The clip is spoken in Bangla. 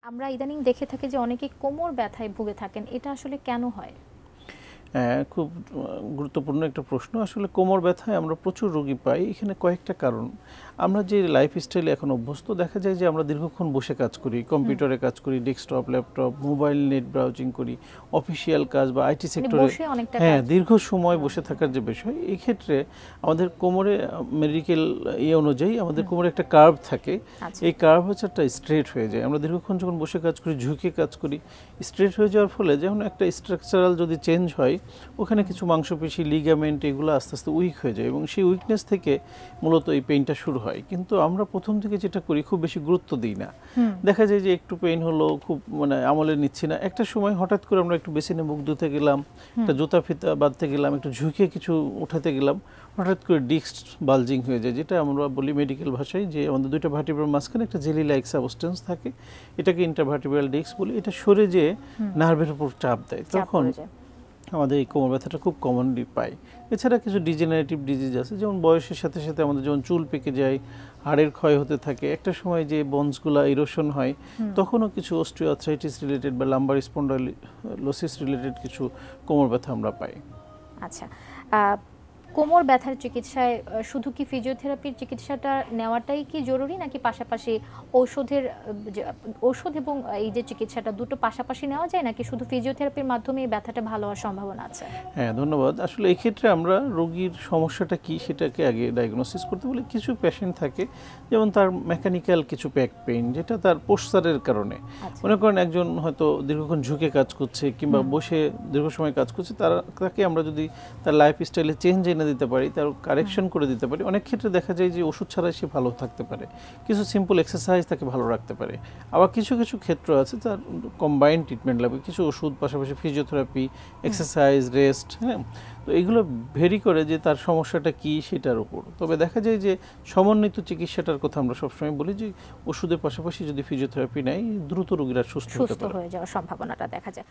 আমরা ইদানিং দেখে থাকি যে অনেকে কোমর ব্যথায় ভুগে থাকেন, এটা আসলে কেন হয়? হ্যাঁ, খুব গুরুত্বপূর্ণ একটা প্রশ্ন। আসলে কোমর ব্যথায় আমরা প্রচুর রোগী পাই। এখানে কয়েকটা কারণ। আমরা যে লাইফস্টাইলে এখন অভ্যস্ত, দেখা যায় যে আমরা দীর্ঘক্ষণ বসে কাজ করি, কম্পিউটারে কাজ করি, desktop, laptop, mobile, net browsing করি, অফিসিয়াল কাজ বা আইটি মানে সেক্টরে বসে অনেকটা হ্যাঁ, কাজ। দীর্ঘ সময় বসে থাকার যে বিষয়, এই ক্ষেত্রে আমাদের কোমরে মেডিকেল অনুযায়ী আমাদের কোমরে একটা কার্ভ থাকে। আচ্ছা। এই কার্ভ হচ্ছে একটা স্ট্রেট হয়ে যায়। আমরা দীর্ঘক্ষণ যখন বসে কাজ করি, ঝুঁকে কাজ করি, স্ট্রেট হয়ে যাওয়ার ফলে যেমন একটা স্ট্রাকচারাল যদি চেঞ্জ হয়, ওখানে কিছু মাংসপেশি, লিগামেন্ট এগুলো আস্তে আস্তে উইক হয়ে যায় এবং সেই উইকনেস থেকে মূলত এই পেইনটা শুরু হয়। কিন্তু আমরা প্রথম থেকে যেটা করি, খুব বেশি গুরুত্ব দিই না। দেখা যায় যে একটু পেইন হলো, খুব আমলে নিচ্ছি না। একটা সময় হঠাৎ করে আমরা একটু বেসিনে মুখ ধুতে গেলাম, একটা জুতা ফিতা বাঁধতে গেলাম, একটু ঝুঁকে কিছু উঠাতে গেলাম, হঠাৎ করে ডিস্ক বালজিং হয়ে যায়, যেটা আমরা বলি মেডিকেল ভাষায় যে আমাদের দুইটা ভার্টিব্রার মাঝখানে একটা জেলি লাইক সাবস্টেন্স থাকে, এটাকে ইন্টারভার্টিব্রাল ডিস্ক বলি। এটা সরে যেয়ে নার্ভের উপর চাপ দেয়, তখন আমাদের এই কোমর ব্যথাটা খুব কমনলি পাই। এছাড়া কিছু ডিজেনারেটিভ ডিজিজ আছে, যেমন বয়সের সাথে সাথে আমাদের যেমন চুল পেকে যায়, হাড়ের ক্ষয় হতে থাকে, একটা সময় যে বোনসগুলো ইরোশন হয়, তখনও কিছু অস্টিওআর্থ্রাইটিস রিলেটেড বা লাম্বার স্পন্ডাইলোসিস রিলেটেড কিছু কোমর ব্যথা আমরা পাই। আচ্ছা, কোমর ব্যথার চিকিৎসায় শুধু কি ফিজিওথেরাপির চিকিৎসাটা নেওয়াটাই কি জরুরি, নাকি পাশাপাশি ঔষধ এবং এই যে চিকিৎসাটা দুটো পাশাপাশি নেওয়া যায়, নাকি শুধু ফিজিওথেরাপির মাধ্যমে এই ব্যথাটা ভালো হওয়ার সম্ভাবনা আছে? হ্যাঁ, ধন্যবাদ। আসলে এই ক্ষেত্রে আমরা রোগীর সমস্যাটা কি সেটাকে আগে ডায়াগনোসিস করতে বলি। কিছু পেশেন্ট থাকে যেমন তার মেকানিক্যাল কিছু ব্যাক পেইন, যেটা তার পোস্চারের কারণে। মনে করেন একজন হয়তো দীর্ঘক্ষণ ঝুঁকে কাজ করছে কিংবা বসে দীর্ঘ সময় কাজ করছে, তাকে আমরা যদি তার লাইফস্টাইলে চেঞ্জ এনে দিতে পারি, তার কারেকশন করে দিতে পারি, অনেক ক্ষেত্রে দেখা যায় যে ওষুধ ছাড়াই সে ভালো থাকতে পারে। কিছু সিম্পল এক্সারসাইজ তাকে ভালো রাখতে পারে। আবার কিছু কিছু ক্ষেত্র আছে তার কম্বাইন্ড ট্রিটমেন্ট লাগবে, কিছু ওষুধ পাশাপাশি ফিজিওথেরাপি, এক্সারসাইজ, রেস্ট। হ্যাঁ, তো এগুলো ভেরি করে যে তার সমস্যাটা কি সেটার উপর। তবে দেখা যায় যে সমন্বিত চিকিৎসাটার কথা আমরা সবসময় বলি, যে ওষুধের পাশাপাশি যদি ফিজিওথেরাপি নেয়, দ্রুত রোগীরা সুস্থ হতে পারে। হয়ে যাওয়ার সম্ভাবনাটা দেখা যায়।